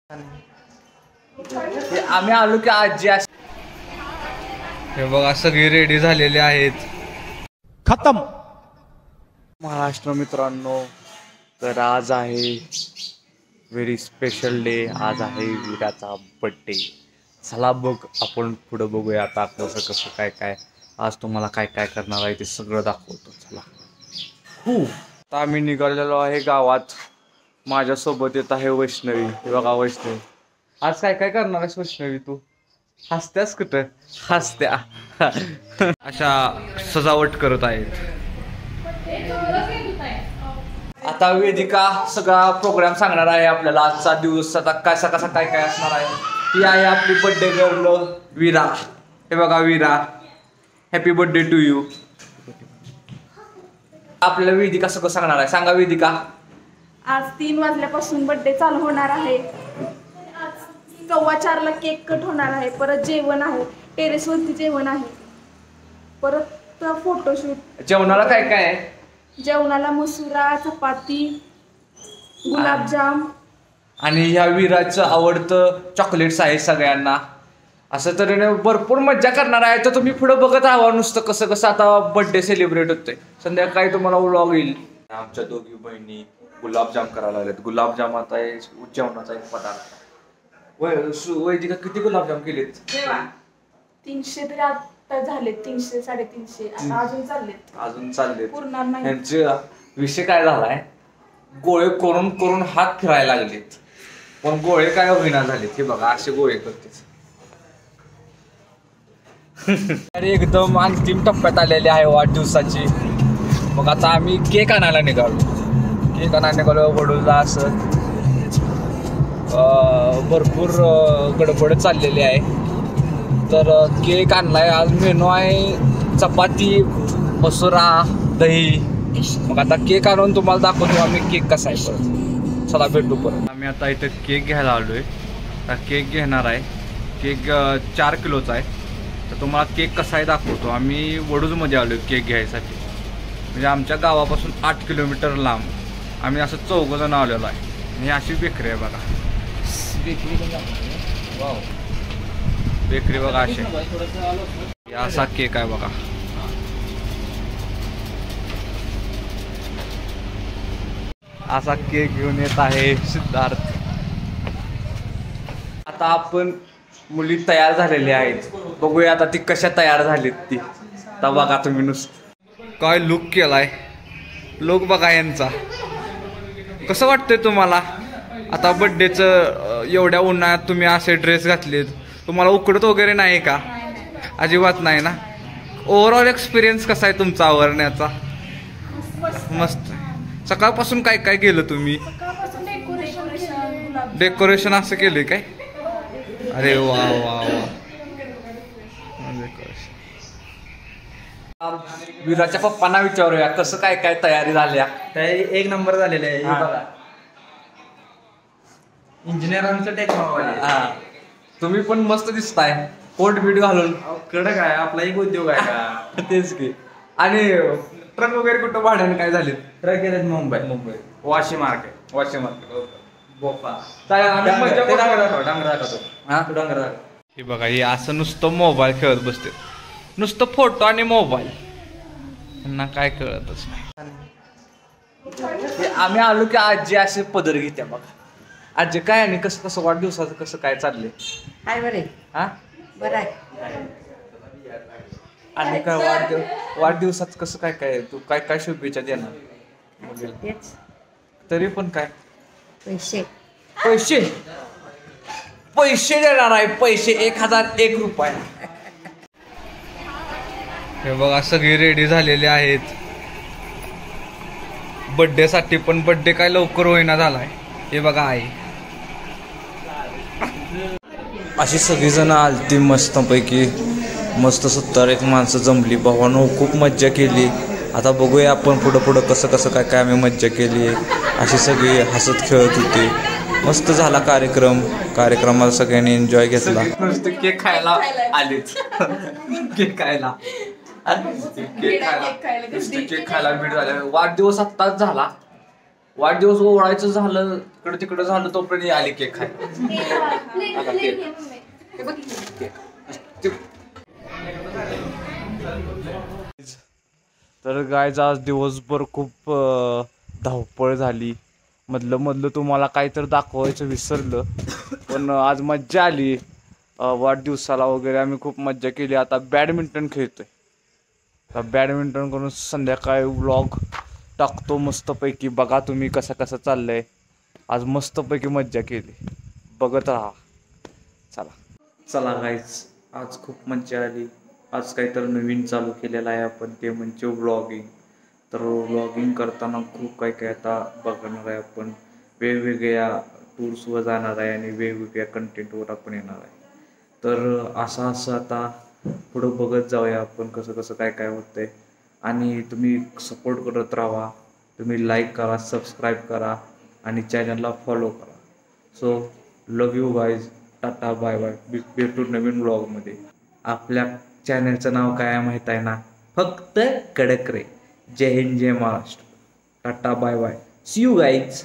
आम्ही आलो की आजी हे बघा सगळे रेडी झालेले आहेत. खत्म. महाराष्ट्र मित्रांनो, तर आज आहे व्हेरी स्पेशल डे. आज आहे वीराचा बर्थडे. चला बघ आपण पुढे बघूया आता कसं कसं काय काय आज तुम्हाला काय काय करणार आहे ते सगळं दाखवतो. चला. आता आम्ही निघालेलो आहे गावात. माझ्यासोबत येत आहे वैष्णवी. हे बघा वैष्णवी, आज काय काय करणार आहेस वैष्णवी? तू हसत्यास कुठं? हसत्या. अशा सजावट करत आहेत. आता वेदिका सगळा प्रोग्राम सांगणार आहे आपल्याला. आजचा दिवस आता कसा कसा काय काय असणार आहे. ही आहे आपली बर्थडे गर्ल वीरा. हे बघा वीरा, हॅपी बर्थडे टू यू. आपल्याला वेदिका सगळं सांगणार आहे. सांगा वेदिका. आज 3 वाजल्यापासून बर्थडे चालू होणार आहे. 4:15ला केक कट होणार आहे. परत जेवण आहे, टेरेसवरती जेवण आहे. परत फोटोशूट. जेवणाला काय काय आहे? जेवणाला मसुरा, चपाती, गुलाबजाम आणि ह्या वीराचं आवडतं चॉकलेट्स आहे सगळ्यांना. असं तऱ्हेने भरपूर मज्जा करणार आहे. तर तुम्ही पुढे बघत राहा नुसतं कसं कसं आता बर्थडे सेलिब्रेट होतोय. संध्याकाळी तुम्हाला व्लॉग येईल. आमच्या दोघी बहिणी गुलाबजाम करायला लागलेत. गुलाबजाम आता जेवणाचा एक पदार्थ. वैदिका किती गुलाबजाम केलेत? 300 तरी आता झाले. 300 350 आता अजून चाललेत. पूर्ण नाही. यांचा विषय काय झालाय, गोळे करून करून हात फिरायला लागलेत पण गोळे काय होईना झालेत. हे बघा असे गोळे करतेच. अरे एकदम अंतिम टप्प्यात आलेले आहे वाढदिवसाची. मग आता आम्ही केक आणायला निघालो. केक आणायला निघालो वडूला. असं भरपूर गडबड चाललेली आहे. तर केक आणलाय. आज मेनू आहे चपाती, मसुरा, दही. मग आता केक आणून तुम्हाला दाखवतो आम्ही केक कसा आहे. परत चला भेटू परत. आम्ही आता इथं केक घ्यायला आलोय. तर केक घेणार आहे. केक 4 किलोचा आहे. तर तुम्हाला केक कसा आहे दाखवतो. आम्ही वडूजमध्ये आलो आहे केक घ्यायसाठी. म्हणजे आमच्या गावापासून 8 किलोमीटर लांब आम्ही असं 4 जण आलेलो आहे. आणि अशी बेकरी आहे बघा. बेकरी बघा अशी. असा केक आहे बघा. असा केक घेऊन येत आहे सिद्धार्थ. आता आपण मुली तयार झालेली आहेत. बघूया आता ती कशा तयार झालीत ती. आता बघा तुम्ही नुसतं काय लुक केलाय. लुक बघा यांचा. कसं वाटतंय तुम्हाला आता बर्थडेचं एवढ्या उन्हाळ्यात तुम्ही असे ड्रेस घातलेत? तुम्हाला उकडत वगैरे नाही का? अजिबात नाही ना. ओव्हरऑल एक्सपिरियन्स कसा आहे तुमचा आवरण्याचा? मस्त. सकाळपासून काय काय केलं तुम्ही? डेकोरेशन असं केलंय काय? अरे वा वा वा. वीराच्या पप्पांना विचारूया कसं काय काय तयारी झाल्या. एक नंबर झालेलं आहे. इंजिनियरांचं टेक्नॉलॉजी. तुम्ही पण मस्त दिसताय कोट बीट घालून. कडक आहे आपला एक उद्योग आहे का? तेच की. आणि ट्रक वगैरे कुठं भाड्याने काय झाले? ट्रक गेलेत मुंबई. वाशी मार्केट. बोपा. हे बघा हे असं नुसतं मोबाईल खेळत बसते. नुसतं फोटो आणि मोबाईल. त्यांना काय कळतच नाही. आम्ही आलो की आजी असे पदर घेत्या बघा. आजी काय आणि कसं कसं वाढदिवसाचं कसं काय चाललंय? हाय बरे. हा बरं आहे. आणि काय वाढदिवसात कसं काय काय तू काय काय शुभेच्छा देणार? तेच तरी पण काय पैसे पैसे पैसे देणार आहे. पैसे 1001 रुपये. हे बघा सगळे रेडी झालेले आहेत बर्थडे साठी. पण बर्थडे काय लवकर होईना झालाय. हे बघा आहे अशी सगळीजण आलती मस्तपैकी. मस्त 70 माणसं जमली. भावानो खूप मज्जा केली. आता बघूया आपण पुढं पुढं कसं कसं काय काय आम्ही मज्जा केली. अशी सगळी हसत खेळत होती. मस्त झाला कार्यक्रम. कार्यक्रमाला सगळ्यांनी एन्जॉय घेतला. नुसते केक खायला आलेच. केक खायला केक खायला भेट झाले. वाढदिवस आत्ताच झाला. वाढदिवस ओळायचं झालं इकडे तिकडे झालं तोपर्यंत आली केक खायला. तर गायज आज दिवसभर खूप धावपळ झाली. मधलं तुम्हाला काहीतरी दाखवायचं विसरलं, पण आज मज्जा आली. वाढदिवसाला वगैरे आम्ही खूप मज्जा केली. आता बॅडमिंटन खेळतोय. आता बॅडमिंटन करून संध्याकाळी व्लॉग टाकतो मस्तपैकी. बघा तुम्ही कसं चाललंय. आज मस्तपैकी मज्जा केली, बघत राहा. चला गाईज, आज खूप मज्जा आली. आज काहीतरी नवीन चालू केलेलं आहे आपण, ते म्हणजे व्लॉगिंग. तर व्लॉगिंग करताना खूप काही आता बघणार आहे आपण. वेगवेगळ्या टूर्सवर जाणार आहे आणि वेगवेगळ्या कंटेंटवर आपण येणार आहे. तर असं आता पुढं बघत जाऊया आपण कसं काय होतंय. आणि तुम्ही सपोर्ट करत राहा. तुम्ही लाईक करा, सबस्क्राईब करा आणि चॅनलला फॉलो करा. So love you guys. Tata bye bye. भेटू नवीन व्लॉगमध्ये. आपल्या चॅनलचं नाव काय आहे माहीत आहे ना? फक्त कडक रे. जय हिंद, जय महाराष्ट्र. टाटा bye bye. See you guys.